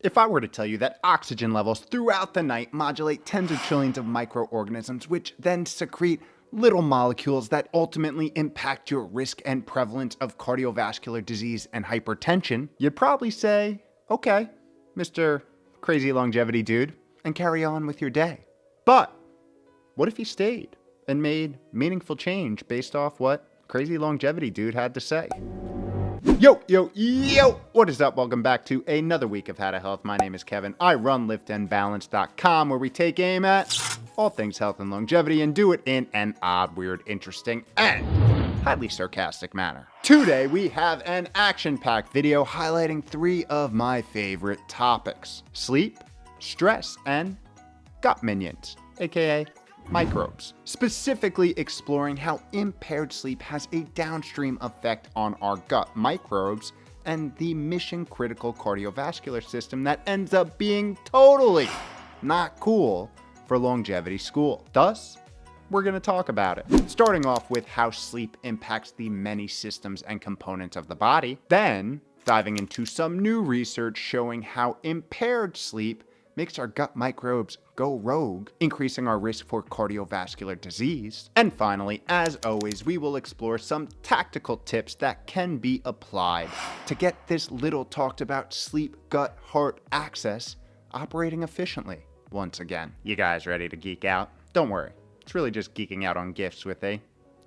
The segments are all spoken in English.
If I were to tell you that oxygen levels throughout the night modulate tens of trillions of microorganisms, which then secrete little molecules that ultimately impact your risk and prevalence of cardiovascular disease and hypertension, you'd probably say, okay, Mr. Crazy Longevity Dude, and carry on with your day. But what if you stayed and made meaningful change based off what Crazy Longevity Dude had to say? Yo, what is up? Welcome back to another week of How to Health. My name is Kevin. I run liftandbalance.com, where we take aim at all things health and longevity and do it in an odd, weird, interesting, and highly sarcastic manner. Today, we have an action-packed video highlighting three of my favorite topics: sleep, stress, and gut minions, aka microbes, specifically exploring how impaired sleep has a downstream effect on our gut microbes and the mission-critical cardiovascular system that ends up being totally not cool for longevity school. Thus, we're going to talk about it. Starting off with how sleep impacts the many systems and components of the body, then diving into some new research showing how impaired sleep makes our gut microbes go rogue, increasing our risk for cardiovascular disease. And finally, as always, we will explore some tactical tips that can be applied to get this little talked about sleep gut heart axis operating efficiently once again. You guys ready to geek out? Don't worry, it's really just geeking out on gifts with a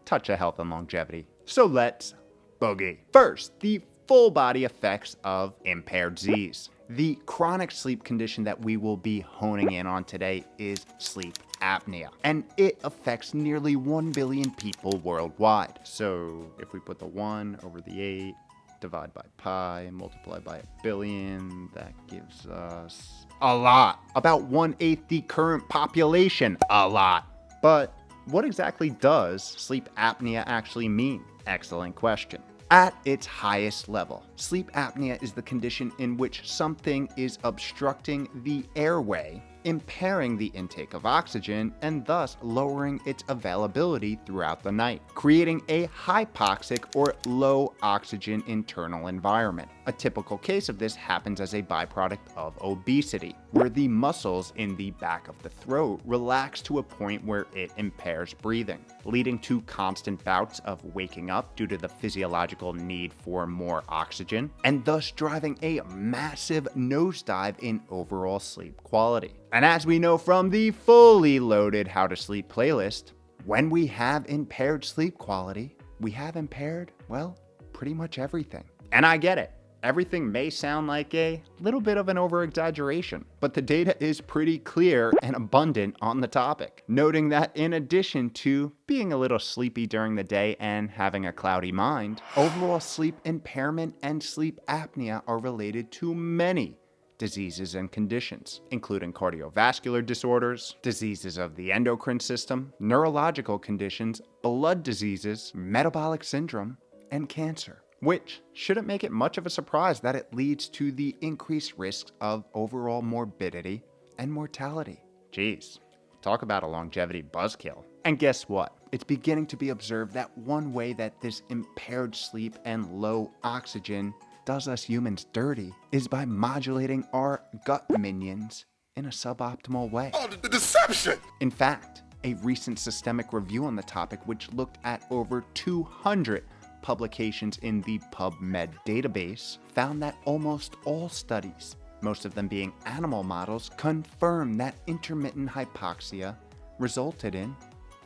touch of health and longevity. So let's boogie. First, the full body effects of impaired disease. The chronic sleep condition that we will be honing in on today is sleep apnea, and it affects nearly 1 billion people worldwide. So if we put the 1 over the 8, divide by pi, multiply by 1 billion, that gives us a lot. About 1/8 the current population. A lot. But what exactly does sleep apnea actually mean? Excellent question. At its highest level, sleep apnea is the condition in which something is obstructing the airway, impairing the intake of oxygen, and thus lowering its availability throughout the night, creating a hypoxic or low oxygen internal environment. A typical case of this happens as a byproduct of obesity, where the muscles in the back of the throat relax to a point where it impairs breathing, leading to constant bouts of waking up due to the physiological need for more oxygen, and thus driving a massive nosedive in overall sleep quality. And as we know from the fully loaded How to Sleep playlist, when we have impaired sleep quality, we have impaired, well, pretty much everything. And I get it. Everything may sound like a little bit of an over-exaggeration, but the data is pretty clear and abundant on the topic, noting that in addition to being a little sleepy during the day and having a cloudy mind, overall sleep impairment and sleep apnea are related to many diseases and conditions, including cardiovascular disorders, diseases of the endocrine system, neurological conditions, blood diseases, metabolic syndrome, and cancer. Which shouldn't make it much of a surprise that it leads to the increased risks of overall morbidity and mortality. Jeez, talk about a longevity buzzkill. And guess what? It's beginning to be observed that one way that this impaired sleep and low oxygen does us humans dirty is by modulating our gut minions in a suboptimal way. Oh, the deception! In fact, a recent systemic review on the topic, which looked at over 200 publications in the PubMed database, found that almost all studies, most of them being animal models, confirm that intermittent hypoxia resulted in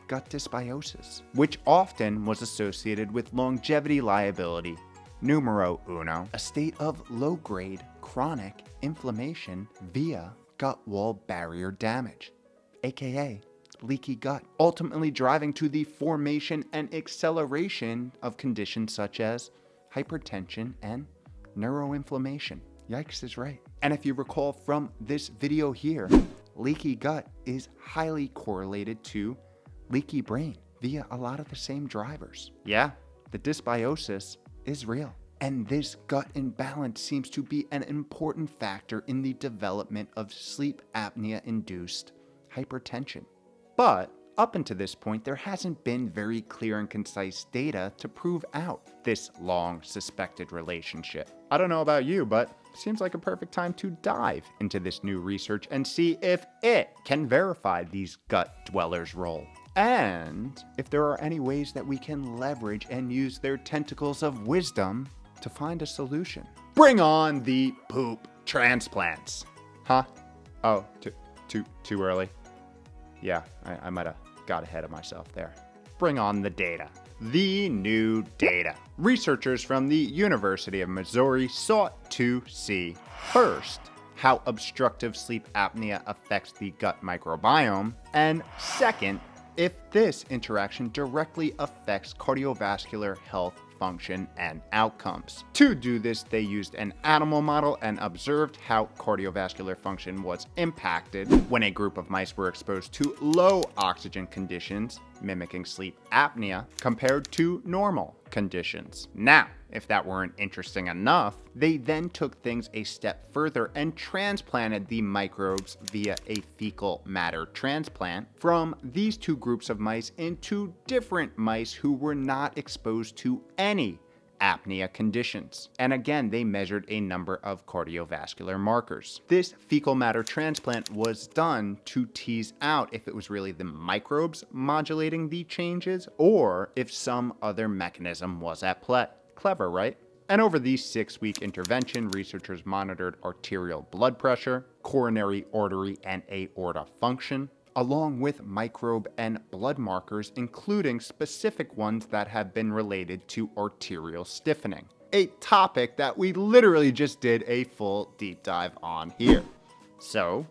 gut dysbiosis, which often was associated with longevity liability numero uno, a state of low-grade chronic inflammation via gut wall barrier damage, aka leaky gut, ultimately driving to the formation and acceleration of conditions such as hypertension and neuroinflammation. Yikes is right. And if you recall from this video here, leaky gut is highly correlated to leaky brain via a lot of the same drivers. Yeah, the dysbiosis is real. And this gut imbalance seems to be an important factor in the development of sleep apnea-induced hypertension. But up until this point, there hasn't been very clear and concise data to prove out this long suspected relationship. I don't know about you, but it seems like a perfect time to dive into this new research and see if it can verify these gut dwellers' role. And if there are any ways that we can leverage and use their tentacles of wisdom to find a solution. Bring on the poop transplants. Huh? Oh, too early. Yeah, I might have got ahead of myself there. Bring on the data. The new data. Researchers from the University of Missouri sought to see, first, how obstructive sleep apnea affects the gut microbiome, and second, if this interaction directly affects cardiovascular health, function, and outcomes. To do this, they used an animal model and observed how cardiovascular function was impacted when a group of mice were exposed to low oxygen conditions, mimicking sleep apnea, compared to normal conditions. Now, if that weren't interesting enough, they then took things a step further and transplanted the microbes via a fecal matter transplant from these two groups of mice into different mice who were not exposed to any apnea conditions. And again, they measured a number of cardiovascular markers. This fecal matter transplant was done to tease out if it was really the microbes modulating the changes or if some other mechanism was at play. Clever, right? And over the 6-week intervention, researchers monitored arterial blood pressure, coronary artery and aorta function, along with microbe and blood markers, including specific ones that have been related to arterial stiffening, a topic that we literally just did a full deep dive on here. So,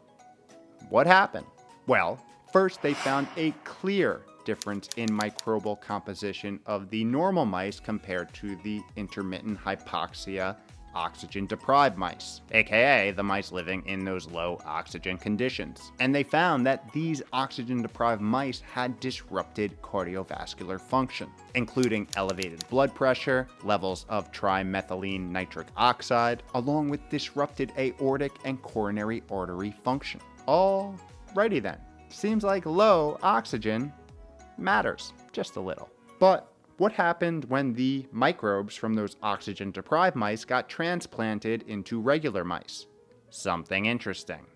what happened? Well, first they found a clear difference in microbial composition of the normal mice compared to the intermittent hypoxia oxygen-deprived mice, aka the mice living in those low oxygen conditions. And they found that these oxygen-deprived mice had disrupted cardiovascular function, including elevated blood pressure, levels of trimethylene nitric oxide, along with disrupted aortic and coronary artery function. Alrighty then. Seems like low oxygen matters just a little. But what happened when the microbes from those oxygen-deprived mice got transplanted into regular mice? Something interesting,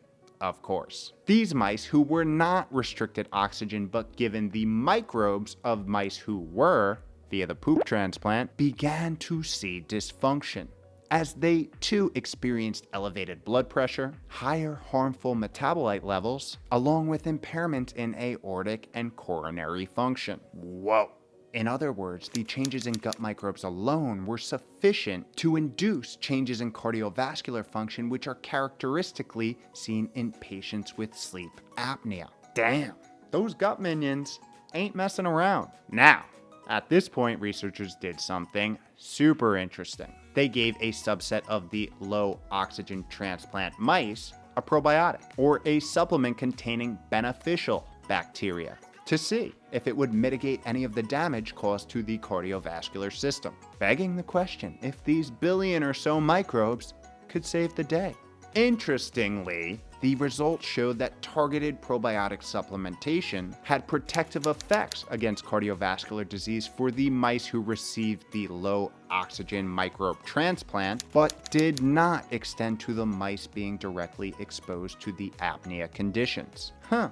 of course. These mice who were not restricted oxygen but given the microbes of mice who were, via the poop transplant, began to see dysfunction, as they too experienced elevated blood pressure, higher harmful metabolite levels, along with impairment in aortic and coronary function. Whoa. In other words, the changes in gut microbes alone were sufficient to induce changes in cardiovascular function, which are characteristically seen in patients with sleep apnea. Damn, those gut minions ain't messing around. Now, at this point, researchers did something super interesting. They gave a subset of the low oxygen transplant mice a probiotic, or a supplement containing beneficial bacteria, to see if it would mitigate any of the damage caused to the cardiovascular system. Begging the question if these billion or so microbes could save the day. Interestingly, the results showed that targeted probiotic supplementation had protective effects against cardiovascular disease for the mice who received the low oxygen microbe transplant, but did not extend to the mice being directly exposed to the apnea conditions. Huh,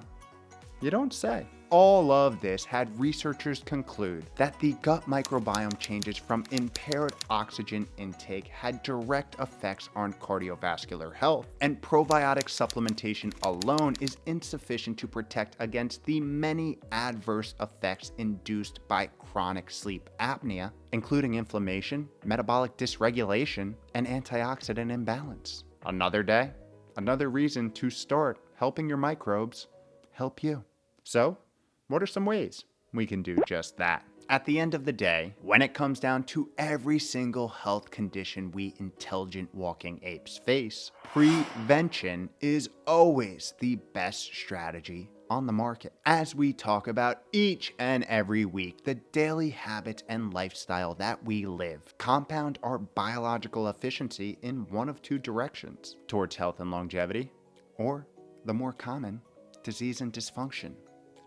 you don't say. All of this had researchers conclude that the gut microbiome changes from impaired oxygen intake had direct effects on cardiovascular health, and probiotic supplementation alone is insufficient to protect against the many adverse effects induced by chronic sleep apnea, including inflammation, metabolic dysregulation, and antioxidant imbalance. Another day, another reason to start helping your microbes help you. So, what are some ways we can do just that? At the end of the day, when it comes down to every single health condition we intelligent walking apes face, prevention is always the best strategy on the market. As we talk about each and every week, the daily habits and lifestyle that we live compound our biological efficiency in one of two directions, towards health and longevity, or the more common, disease and dysfunction.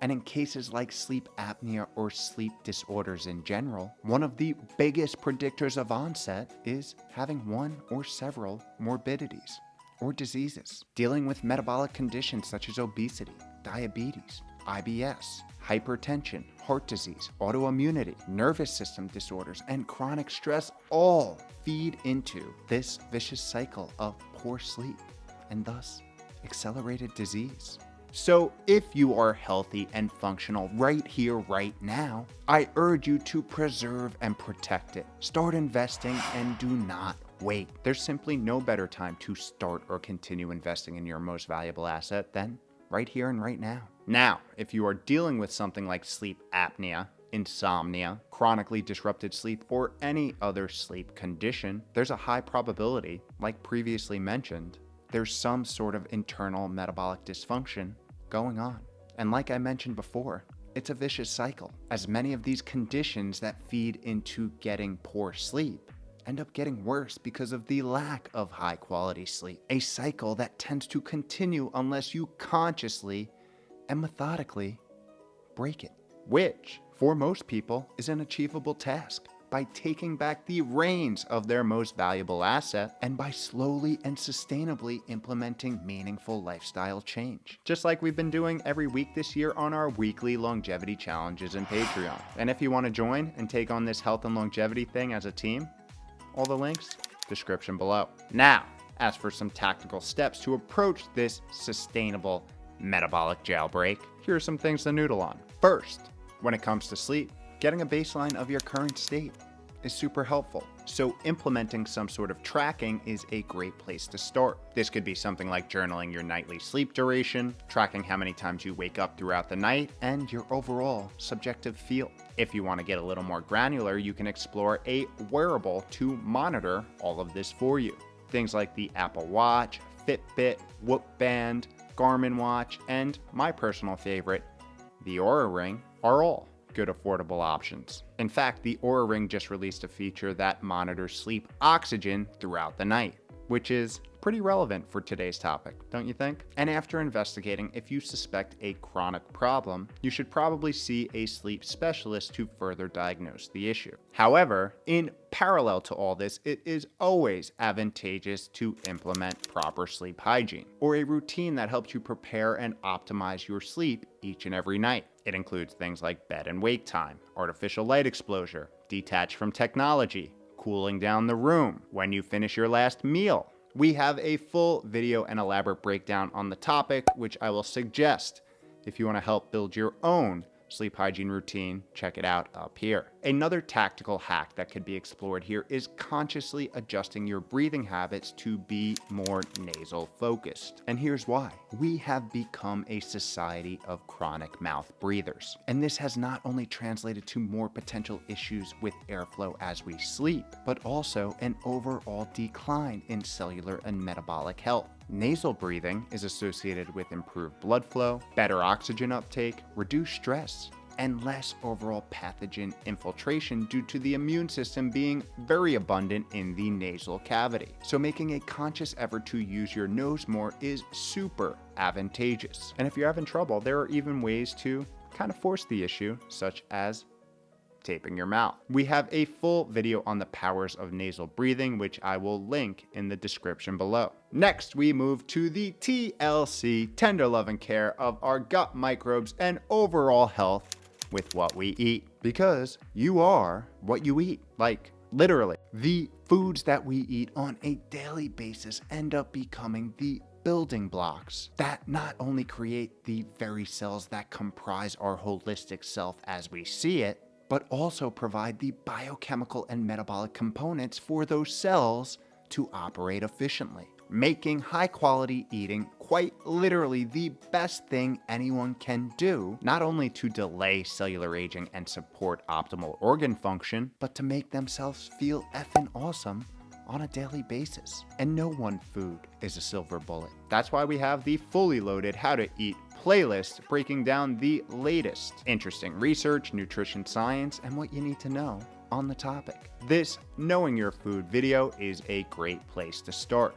And in cases like sleep apnea or sleep disorders in general, one of the biggest predictors of onset is having one or several morbidities or diseases, dealing with metabolic conditions such as obesity, diabetes, IBS, hypertension, heart disease, autoimmunity, nervous system disorders, and chronic stress all feed into this vicious cycle of poor sleep and thus accelerated disease. So if you are healthy and functional right here, right now, I urge you to preserve and protect it. Start investing and do not wait. There's simply no better time to start or continue investing in your most valuable asset than right here and right now. Now, if you are dealing with something like sleep apnea, insomnia, chronically disrupted sleep, or any other sleep condition, there's a high probability, like previously mentioned, there's some sort of internal metabolic dysfunction going on. And like I mentioned before, it's a vicious cycle, as many of these conditions that feed into getting poor sleep end up getting worse because of the lack of high quality sleep. A cycle that tends to continue unless you consciously and methodically break it, which for most people is an achievable task by taking back the reins of their most valuable asset and by slowly and sustainably implementing meaningful lifestyle change. Just like we've been doing every week this year on our weekly longevity challenges in Patreon. And if you want to join and take on this health and longevity thing as a team, all the links, description below. Now, as for some tactical steps to approach this sustainable metabolic jailbreak, here are some things to noodle on. First, when it comes to sleep, getting a baseline of your current state is super helpful. So implementing some sort of tracking is a great place to start. This could be something like journaling your nightly sleep duration, tracking how many times you wake up throughout the night, and your overall subjective feel. If you want to get a little more granular, you can explore a wearable to monitor all of this for you. Things like the Apple Watch, Fitbit, Whoop Band, Garmin Watch, and my personal favorite, the Oura Ring, are all good affordable options. In fact, the Oura Ring just released a feature that monitors sleep oxygen throughout the night, which is pretty relevant for today's topic, don't you think? And after investigating, if you suspect a chronic problem, you should probably see a sleep specialist to further diagnose the issue. However, in parallel to all this, it is always advantageous to implement proper sleep hygiene, or a routine that helps you prepare and optimize your sleep each and every night. It includes things like bed and wake time, artificial light exposure, detach from technology, cooling down the room, when you finish your last meal. We have a full video and elaborate breakdown on the topic, which I will suggest if you want to help build your own sleep hygiene routine, check it out up here. Another tactical hack that could be explored here is consciously adjusting your breathing habits to be more nasal focused. And here's why. We have become a society of chronic mouth breathers. And this has not only translated to more potential issues with airflow as we sleep, but also an overall decline in cellular and metabolic health. Nasal breathing is associated with improved blood flow, better oxygen uptake, reduced stress, and less overall pathogen infiltration due to the immune system being very abundant in the nasal cavity. So making a conscious effort to use your nose more is super advantageous. And if you're having trouble, there are even ways to kind of force the issue, such as taping your mouth. We have a full video on the powers of nasal breathing, which I will link in the description below. Next, we move to the TLC, tender love and care of our gut microbes and overall health with what we eat. Because you are what you eat. Like, literally. The foods that we eat on a daily basis end up becoming the building blocks that not only create the very cells that comprise our holistic self as we see it, but also provide the biochemical and metabolic components for those cells to operate efficiently, making high-quality eating quite literally the best thing anyone can do, not only to delay cellular aging and support optimal organ function, but to make themselves feel effing awesome on a daily basis. And no one food is a silver bullet. That's why we have the fully loaded How to Eat playlist breaking down the latest interesting research, nutrition science, and what you need to know on the topic. This Knowing Your Food video is a great place to start.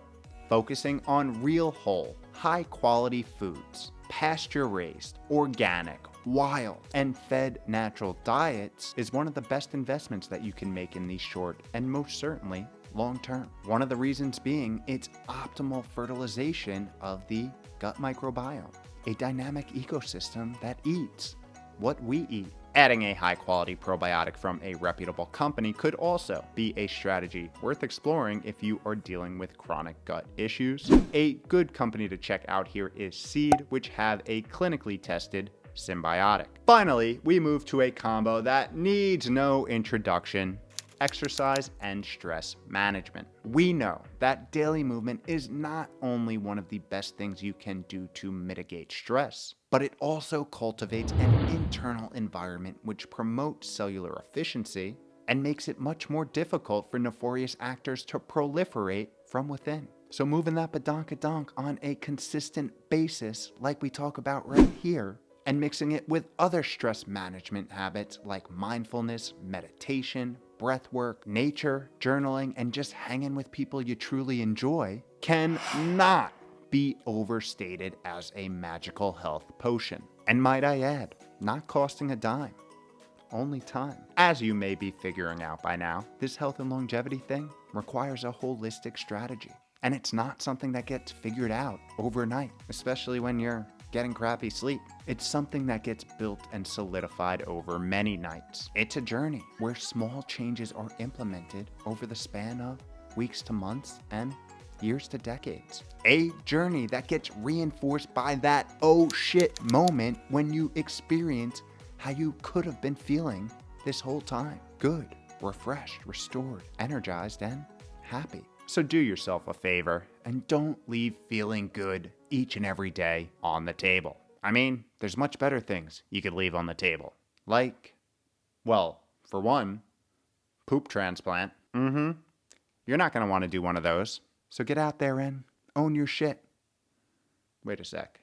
Focusing on real whole, high-quality foods, pasture-raised, organic, wild, and fed natural diets is one of the best investments that you can make in the short and most certainly long term. One of the reasons being its optimal fertilization of the gut microbiome, a dynamic ecosystem that eats what we eat. Adding a high-quality probiotic from a reputable company could also be a strategy worth exploring if you are dealing with chronic gut issues. A good company to check out here is Seed, which have a clinically tested symbiotic. Finally, we move to a combo that needs no introduction: exercise and stress management. We know that daily movement is not only one of the best things you can do to mitigate stress, but it also cultivates an internal environment which promotes cellular efficiency and makes it much more difficult for nefarious actors to proliferate from within. So moving that badonkadonk on a consistent basis, like we talk about right here, and mixing it with other stress management habits like mindfulness, meditation, breath work, nature, journaling, and just hanging with people you truly enjoy cannot be overstated as a magical health potion. And might I add, not costing a dime, only time. As you may be figuring out by now, this health and longevity thing requires a holistic strategy. And it's not something that gets figured out overnight, especially when you're getting crappy sleep. It's something that gets built and solidified over many nights. It's a journey where small changes are implemented over the span of weeks to months and years to decades. A journey that gets reinforced by that oh shit moment when you experience how you could have been feeling this whole time. Good, refreshed, restored, energized, and happy. So do yourself a favor and don't leave feeling good each and every day on the table. I mean, there's much better things you could leave on the table. Like, well, for one, poop transplant. You're not going to want to do one of those. So get out there and own your shit. Wait a sec.